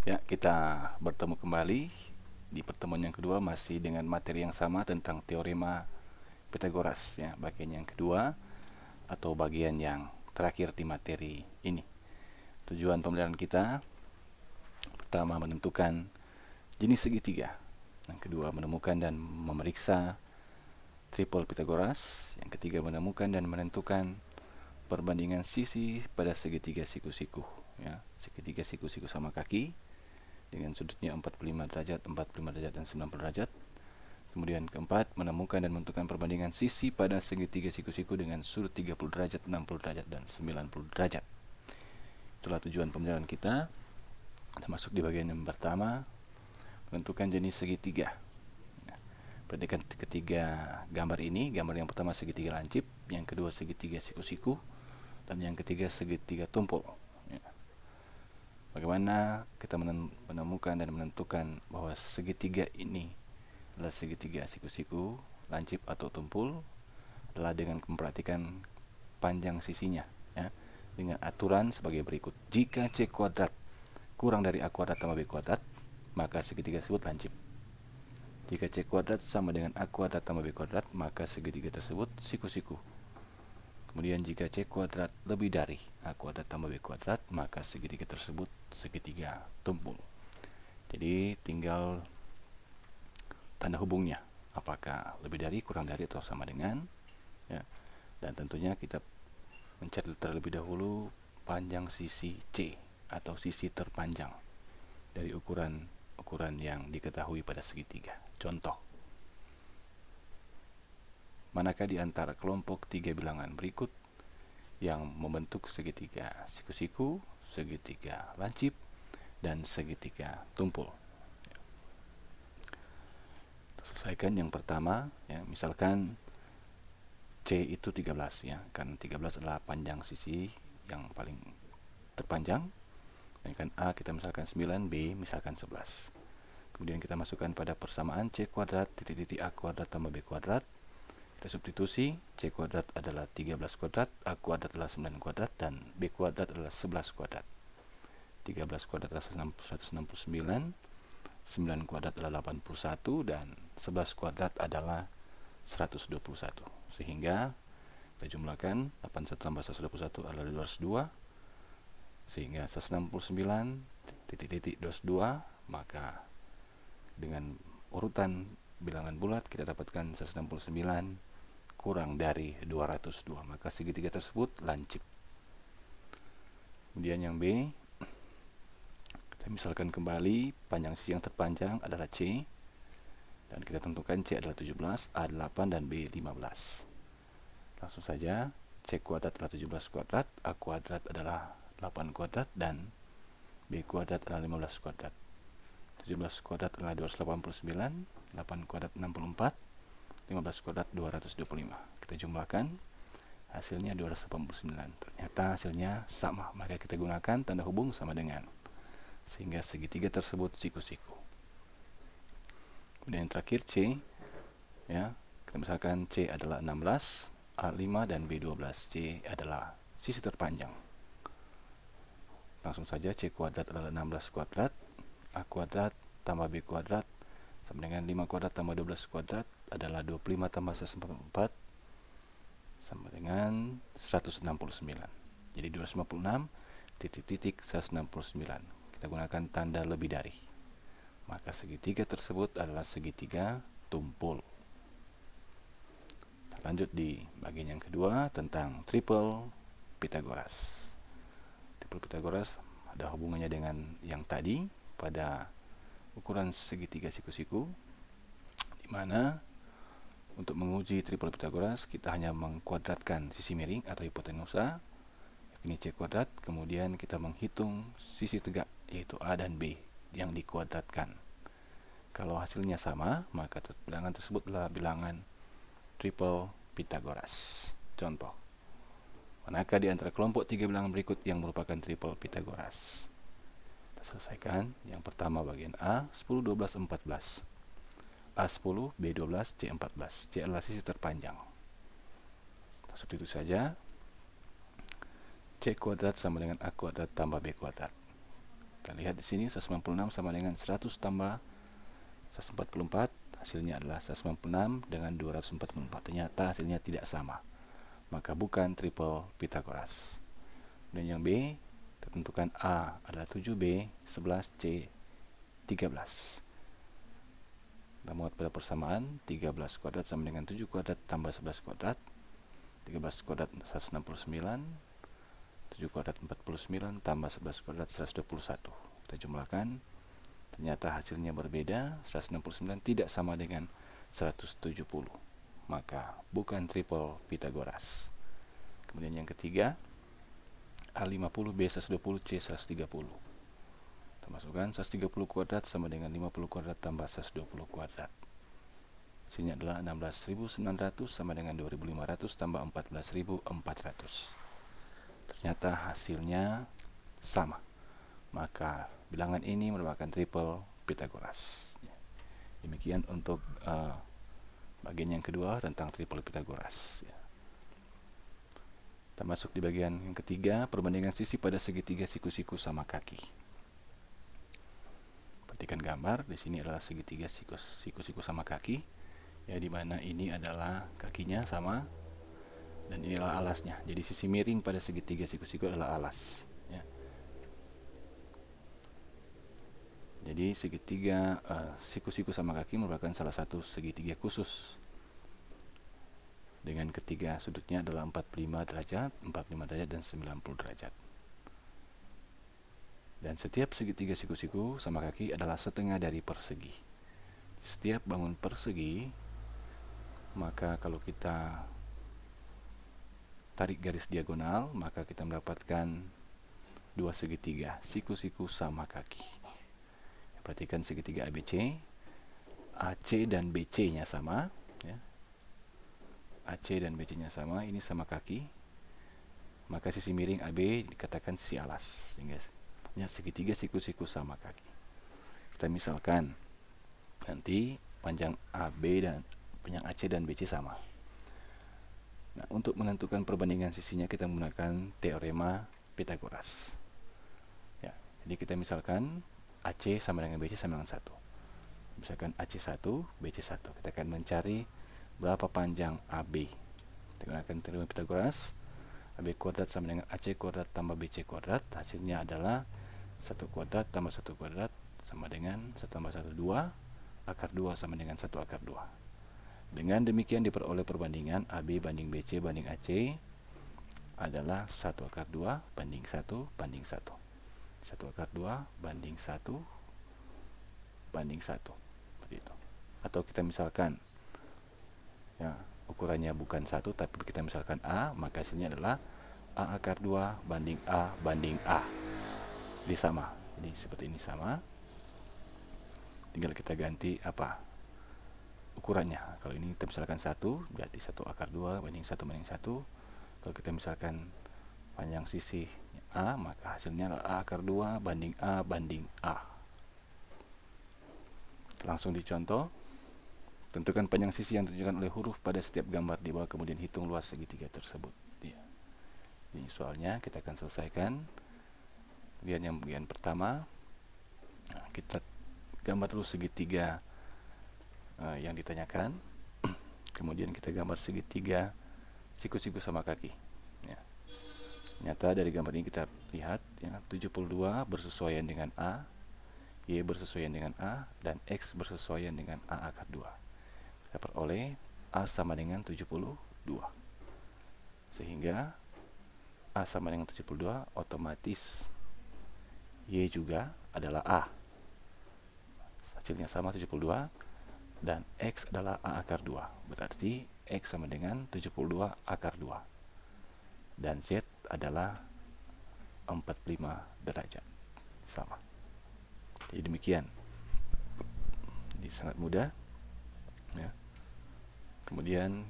Ya, kita bertemu kembali di pertemuan yang kedua masih dengan materi yang sama tentang teorema Pythagoras ya, bagian yang kedua atau bagian yang terakhir di materi ini. Tujuan pembelajaran kita pertama menentukan jenis segitiga, yang kedua menemukan dan memeriksa triple Pythagoras, yang ketiga menemukan dan menentukan perbandingan sisi pada segitiga siku-siku ya, segitiga siku-siku sama kaki dengan sudutnya 45 derajat, 45 derajat, dan 90 derajat. Kemudian keempat, menemukan dan menentukan perbandingan sisi pada segitiga siku-siku dengan sudut 30 derajat, 60 derajat, dan 90 derajat. Itulah tujuan pembelajaran kita. Kita masuk di bagian yang pertama, menentukan jenis segitiga. Pada ketiga gambar ini, gambar yang pertama segitiga lancip, yang kedua segitiga siku-siku, dan yang ketiga segitiga tumpul. Bagaimana kita menemukan dan menentukan bahwa segitiga ini adalah segitiga siku-siku, lancip atau tumpul, adalah dengan memperhatikan panjang sisinya ya, dengan aturan sebagai berikut. Jika C kuadrat kurang dari A kuadrat tambah B kuadrat, maka segitiga tersebut lancip. Jika C kuadrat sama dengan A kuadrat tambah B kuadrat, maka segitiga tersebut siku-siku. Kemudian jika C kuadrat lebih dari A kuadrat tambah B kuadrat, maka segitiga tersebut segitiga tumpul. Jadi tinggal tanda hubungnya, apakah lebih dari, kurang dari, atau sama dengan ya. Dan tentunya kita mencari terlebih dahulu panjang sisi C atau sisi terpanjang dari ukuran yang diketahui pada segitiga. Contoh, manakah di antara kelompok tiga bilangan berikut yang membentuk segitiga siku-siku, segitiga lancip, dan segitiga tumpul? Selesaikan yang pertama ya, misalkan C itu 13 ya, kan 13 adalah panjang sisi yang paling terpanjang. Dan A kita misalkan 9, B misalkan 11. Kemudian kita masukkan pada persamaan C kuadrat titik-titik A kuadrat tambah B kuadrat. Kita substitusi, C kuadrat adalah 13 kuadrat, A kuadrat adalah 9 kuadrat, dan B kuadrat adalah 11 kuadrat. 13 kuadrat adalah 169, 9 kuadrat adalah 81, dan 11 kuadrat adalah 121. Sehingga kita jumlahkan 81 tambah 121 adalah 202, sehingga 169 titik-titik 202, maka dengan urutan bilangan bulat kita dapatkan 169 kurang dari 202, maka segitiga tersebut lancip. Kemudian yang B, kita misalkan kembali panjang sisi yang terpanjang adalah C, dan kita tentukan C adalah 17, A 8, dan B 15. Langsung saja, C kuadrat adalah 17 kuadrat, A kuadrat adalah 8 kuadrat, dan B kuadrat adalah 15 kuadrat. 17 kuadrat adalah 289, 8 kuadrat 64, 15 kuadrat 225. Kita jumlahkan, hasilnya 289. Ternyata hasilnya sama, maka kita gunakan tanda hubung sama dengan, sehingga segitiga tersebut siku-siku. Kemudian yang terakhir C ya, kita misalkan C adalah 16, A 5, dan B 12. C adalah sisi terpanjang. Langsung saja, C kuadrat adalah 16 kuadrat, A kuadrat tambah B kuadrat sama dengan 5 kuadrat tambah 12 kuadrat adalah 25 tambah 144 sama dengan 169. Jadi 256 titik-titik 169. Kita gunakan tanda lebih dari. Maka segitiga tersebut adalah segitiga tumpul. Kita lanjut di bagian yang kedua tentang triple Pythagoras. Triple Pythagoras ada hubungannya dengan yang tadi pada ukuran segitiga siku-siku, di mana untuk menguji triple Pythagoras kita hanya mengkuadratkan sisi miring atau hipotenusa, yakni C kuadrat, kemudian kita menghitung sisi tegak yaitu A dan B yang dikuadratkan. Kalau hasilnya sama, maka bilangan tersebut adalah bilangan triple Pythagoras. Contoh, manakah di antara kelompok tiga bilangan berikut yang merupakan triple Pythagoras? Selesaikan. Yang pertama bagian A, 10, 12, 14. A 10, B 12, C 14. C adalah sisi terpanjang. Kita substitusi saja. C kuadrat sama dengan A kuadrat tambah B kuadrat. Kita lihat di sini 196 sama dengan 100 tambah 144, hasilnya adalah 196 dengan 244. Ternyata hasilnya tidak sama, maka bukan triple Pythagoras. Dan yang B, kita tentukan A adalah 7B, 11C, 13. Kita muat pada persamaan, 13 kuadrat sama dengan 7 kuadrat tambah 11 kuadrat. 13 kuadrat 169, 7 kuadrat 49, tambah 11 kuadrat 121. Kita jumlahkan, ternyata hasilnya berbeda. 169 tidak sama dengan 170, maka bukan triple Pythagoras. Kemudian yang ketiga, A50, B120, C130. Kita masukkan 130 kuadrat sama dengan 50 kuadrat tambah 120 kuadrat. Hasilnya adalah 16.900 sama dengan 2.500 tambah 14.400. Ternyata hasilnya sama, maka bilangan ini merupakan triple Pythagoras. Demikian untuk bagian yang kedua tentang triple Pythagoras. Kita masuk di bagian yang ketiga, perbandingan sisi pada segitiga siku-siku sama kaki. Perhatikan gambar, di sini adalah segitiga siku-siku sama kaki, ya, di mana ini adalah kakinya sama dan inilah alasnya. Jadi sisi miring pada segitiga siku-siku adalah alas, ya. Jadi segitiga siku-siku sama kaki merupakan salah satu segitiga khusus dengan ketiga sudutnya adalah 45 derajat, 45 derajat, dan 90 derajat. Dan setiap segitiga siku-siku sama kaki adalah setengah dari persegi. Setiap bangun persegi, maka kalau kita tarik garis diagonal, maka kita mendapatkan dua segitiga siku-siku sama kaki. Perhatikan segitiga ABC, AC dan BC-nya sama, ya. AC dan BC-nya sama, ini sama kaki, maka sisi miring AB dikatakan sisi alas, sehingga segitiga siku-siku sama kaki. Kita misalkan nanti panjang AB dan panjang AC dan BC sama. Nah, untuk menentukan perbandingan sisinya kita menggunakan teorema Pythagoras. Ya, jadi kita misalkan AC sama dengan BC sama dengan 1. Misalkan AC1, BC1. Kita akan mencari berapa panjang AB. Kita gunakan teorema Pythagoras. AB kuadrat sama dengan AC kuadrat tambah BC kuadrat. Hasilnya adalah 1 kuadrat tambah 1 kuadrat sama dengan 1 tambah 1, 2. Akar 2 sama dengan 1 akar 2. Dengan demikian diperoleh perbandingan AB banding BC banding AC adalah 1 akar 2 banding 1 banding 1. 1 akar 2 banding 1 banding 1. Seperti itu. Atau kita misalkan, ya, ukurannya bukan 1 tapi kita misalkan A, maka hasilnya adalah A akar 2 banding A banding A. Jadi sama. Jadi seperti ini sama. Tinggal kita ganti apa ukurannya. Kalau ini kita misalkan 1, berarti 1 akar 2 banding 1 banding 1. Kalau kita misalkan panjang sisi A, maka hasilnya adalah A akar 2 banding A banding A. Langsung dicontoh. Tentukan panjang sisi yang ditunjukkan oleh huruf pada setiap gambar di bawah, kemudian hitung luas segitiga tersebut. Ya. Ini soalnya kita akan selesaikan. Kemudian yang bagian pertama, nah, kita gambar dulu segitiga yang ditanyakan. Kemudian kita gambar segitiga siku-siku sama kaki, ya. Nyata dari gambar ini kita lihat, ya, 72 bersesuaian dengan A, Y bersesuaian dengan A, dan X bersesuaian dengan A akar 2. Kita peroleh A sama dengan 72. Sehingga A sama dengan 72, otomatis Y juga adalah A. Hasilnya sama 72, dan X adalah A akar 2. Berarti X sama dengan 72 akar 2. Dan Z adalah 45 derajat. Sama. Jadi demikian. Jadi sangat mudah, ya. Kemudian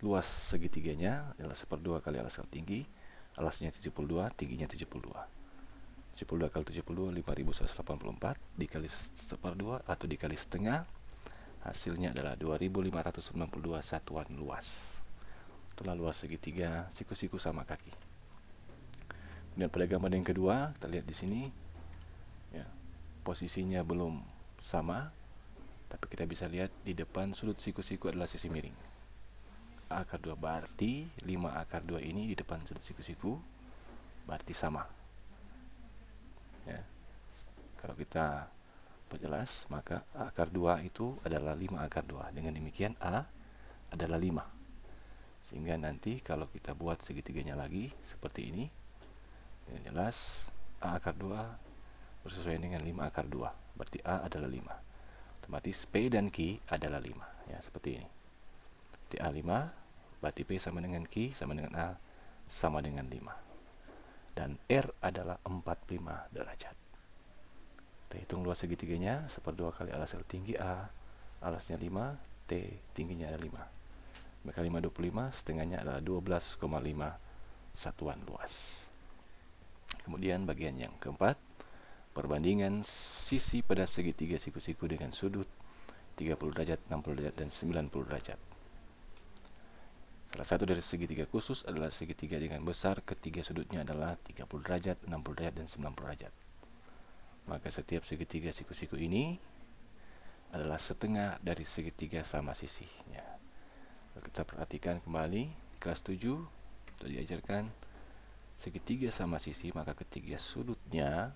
luas segitiganya adalah 1/2 kali alas tinggi. Alasnya 72, tingginya 72. 72 kali 72, 5184, dikali 1/2 atau dikali setengah, hasilnya adalah 2592 satuan luas. Itulah luas segitiga siku-siku sama kaki. Kemudian pada gambar yang kedua, kita lihat di sini, posisinya belum sama, tapi kita bisa lihat di depan sudut siku-siku adalah sisi miring. A akar 2 berarti 5 akar 2 ini di depan sudut siku-siku berarti sama. Ya. Kalau kita perjelas, maka A akar 2 itu adalah 5 akar 2. Dengan demikian A adalah 5. Sehingga nanti kalau kita buat segitiganya lagi seperti ini, dengan jelas A akar 2 bersesuaian dengan 5 akar 2. Berarti A adalah 5. Otomatis P dan Q adalah 5. Ya, seperti ini. Berarti A5, berarti P sama dengan Q, sama dengan A, sama dengan 5. Dan R adalah 45 derajat. Kita hitung luas segitiganya, 1/2 kali alas L tinggi A, alasnya 5, T tingginya ada 5. Maka 5 25, setengahnya adalah 12,5 satuan luas. Kemudian bagian yang keempat, perbandingan sisi pada segitiga siku-siku dengan sudut 30 derajat, 60 derajat, dan 90 derajat. Salah satu dari segitiga khusus adalah segitiga dengan besar ketiga sudutnya adalah 30 derajat, 60 derajat, dan 90 derajat. Maka setiap segitiga siku-siku ini adalah setengah dari segitiga sama sisi. Ya. Kalau kita perhatikan kembali, kelas 7 sudah diajarkan segitiga sama sisi, maka ketiga sudutnya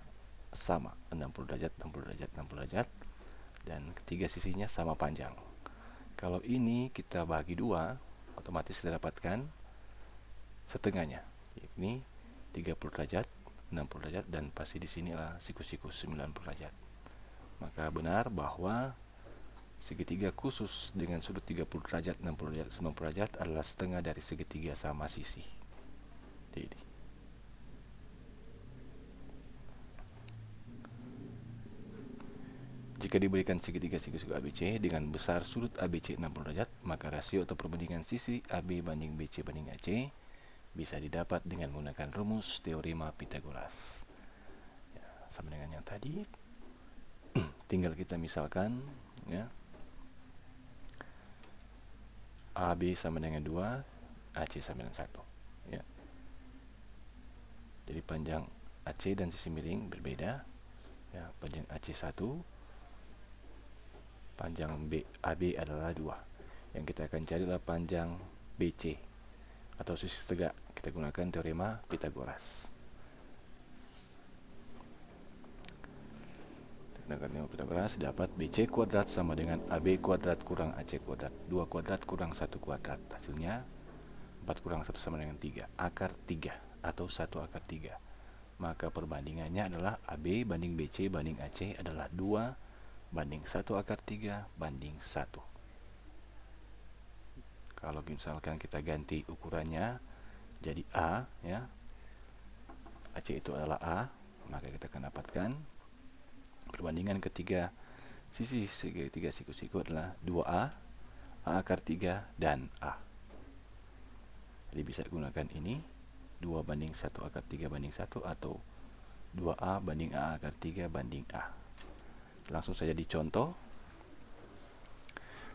sama, 60 derajat, 60 derajat, 60 derajat, dan ketiga sisinya sama panjang. Kalau ini kita bagi dua, otomatis kita dapatkan setengahnya, yakni 30 derajat, 60 derajat, dan pasti di sini adalah siku-siku 90 derajat. Maka benar bahwa segitiga khusus dengan sudut 30 derajat, 60 derajat, 90 derajat adalah setengah dari segitiga sama sisi. Jadi, jika diberikan segitiga siku-siku ABC dengan besar sudut ABC 60 derajat, maka rasio atau perbandingan sisi AB banding BC banding AC bisa didapat dengan menggunakan rumus teorema Pythagoras. Ya, sama dengan yang tadi. Tinggal kita misalkan, ya, AB sama dengan 2, AC sama dengan 1. Ya. Jadi panjang AC dan sisi miring berbeda. Ya, panjang AC 1, panjang AB adalah 2. Yang kita akan cari adalah panjang BC atau sisi tegak. Kita gunakan teorema Pythagoras. Dengan teorema Pythagoras dapat BC kuadrat sama dengan AB kuadrat kurang AC kuadrat. 2 kuadrat kurang 1 kuadrat. Hasilnya 4 kurang 1 sama dengan 3. Akar 3 atau 1 akar 3. Maka perbandingannya adalah AB banding BC banding AC adalah 2 banding 1 akar 3 banding 1. Kalau misalkan kita ganti ukurannya jadi A, ya, AC itu adalah A, maka kita akan dapatkan perbandingan ketiga sisi segitiga siku-siku adalah 2A, A akar 3, dan A. Jadi bisa gunakan ini 2 banding 1 akar 3 banding 1 atau 2A banding A akar 3 banding A. Langsung saja dicontoh.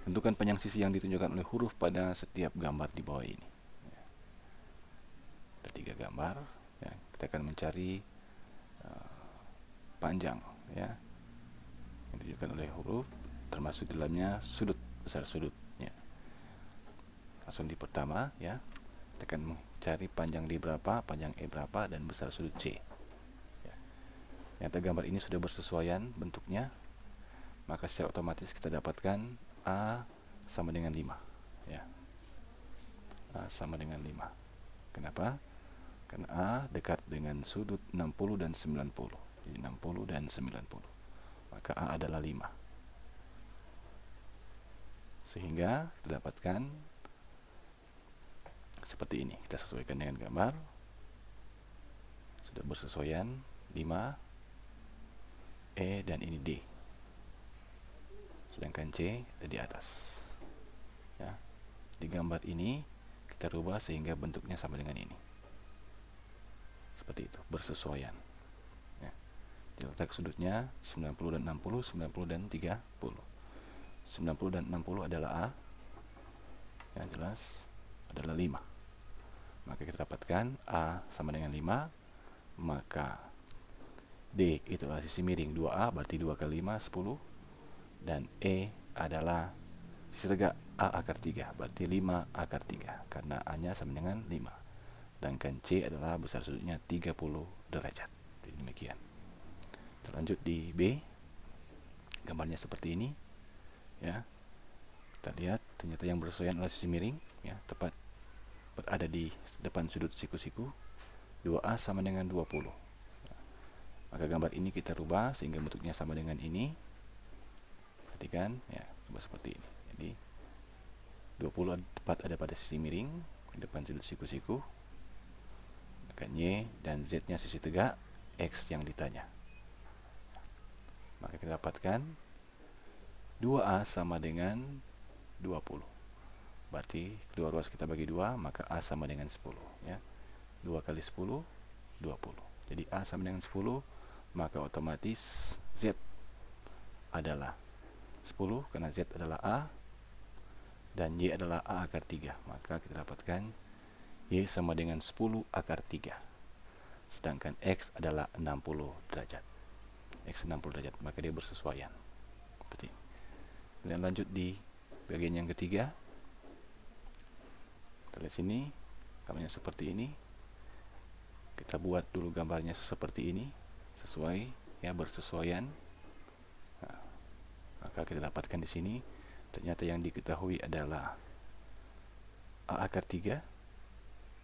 Tentukan panjang sisi yang ditunjukkan oleh huruf pada setiap gambar di bawah ini. Ada 3 gambar. Ya, kita akan mencari panjang, ya, yang ditunjukkan oleh huruf, termasuk di dalamnya sudut, besar sudut. Ya. Langsung di pertama, ya, kita akan mencari panjang D berapa, panjang E berapa, dan besar sudut C. Ya. Ternyata gambar ini sudah bersesuaian bentuknya, maka secara otomatis kita dapatkan A sama dengan 5. Ya. A sama dengan 5. Kenapa? Karena A dekat dengan sudut 60 dan 90. Jadi 60 dan 90. Maka A adalah 5. Sehingga kita dapatkan seperti ini. Kita sesuaikan dengan gambar. Sudah bersesuaian 5, E, dan ini D. Sedangkan C ada di atas. Ya. Di gambar ini kita rubah sehingga bentuknya sama dengan ini. Seperti itu, bersesuaian. Ya. Letak sudutnya 90 dan 60, 90 dan 30. 90 dan 60 adalah A. Yang jelas adalah 5. Maka kita dapatkan A sama dengan 5. Maka D itu adalah sisi miring 2A, berarti 2 kali 5, 10. Dan E adalah sisi tegak A akar 3, berarti 5 akar 3, karena A-nya sama dengan 5. Sedangkan C adalah besar sudutnya 30 derajat. Jadi demikian. Kita lanjut di B. Gambarnya seperti ini. Ya. Kita lihat ternyata yang bersesuaian adalah sisi miring, ya, tepat berada di depan sudut siku-siku. 2A sama dengan 20. Maka gambar ini kita rubah sehingga bentuknya sama dengan ini. Perhatikan, ya, coba seperti ini. Jadi 20 tepat ada pada sisi miring di depan sudut siku-siku. Maka Y dan Z-nya sisi tegak, X yang ditanya. Maka kita dapatkan 2A sama dengan 20. Berarti kedua ruas kita bagi 2, maka A sama dengan 10, ya. 2 kali 10, 20. Jadi A sama dengan 10, maka otomatis Z adalah 10 karena Z adalah A dan Y adalah A akar 3. Maka kita dapatkan Y sama dengan 10 akar 3. Sedangkan X adalah 60 derajat. X 60 derajat, maka dia bersesuaian. Seperti ini. Kemudian lanjut di bagian yang ketiga. Kita lihat sini, gambarnya seperti ini. Kita buat dulu gambarnya seperti ini, sesuai, ya, bersesuaian. Nah, maka kita dapatkan di sini, ternyata yang diketahui adalah A akar 3,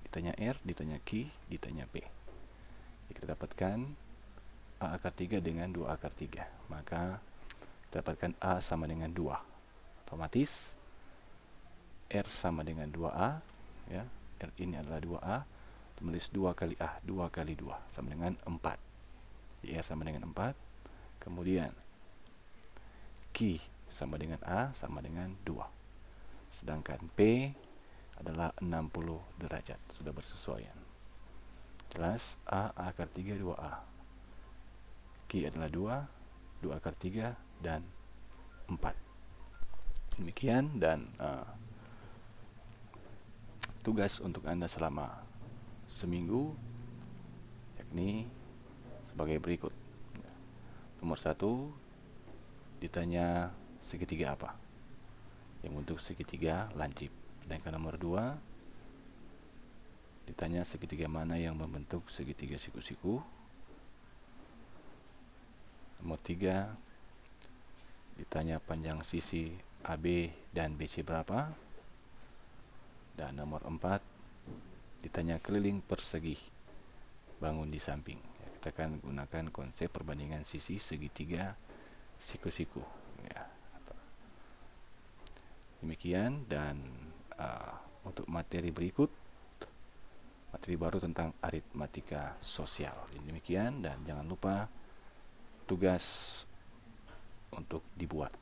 ditanya R, ditanya Q, ditanya P. Jadi kita dapatkan A akar 3 dengan 2 akar 3. Maka kita dapatkan A sama dengan 2. Otomatis R sama dengan 2A, ya. R ini adalah 2A. Tulis 2 kali A, 2 kali 2 sama dengan 4. Jadi R sama dengan 4. Kemudian Q sama dengan A sama dengan 2. Sedangkan P adalah 60 derajat. Sudah bersesuaian. Jelas, A akar 3, 2A. Q adalah 2, 2 akar 3, dan 4. Demikian, dan tugas untuk Anda selama seminggu yakni sebagai berikut. Nomor 1, ditanya segitiga apa yang untuk segitiga lancip. Sedangkan nomor 2, ditanya segitiga mana yang membentuk segitiga siku-siku. Nomor 3, ditanya panjang sisi AB dan BC berapa. Dan nomor 4, ditanya keliling persegi bangun di samping. Kita akan gunakan konsep perbandingan sisi segitiga siku-siku, ya. Demikian, dan untuk materi berikut, materi baru tentang aritmatika sosial. Demikian, dan jangan lupa tugas untuk dibuat.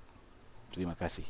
Terima kasih.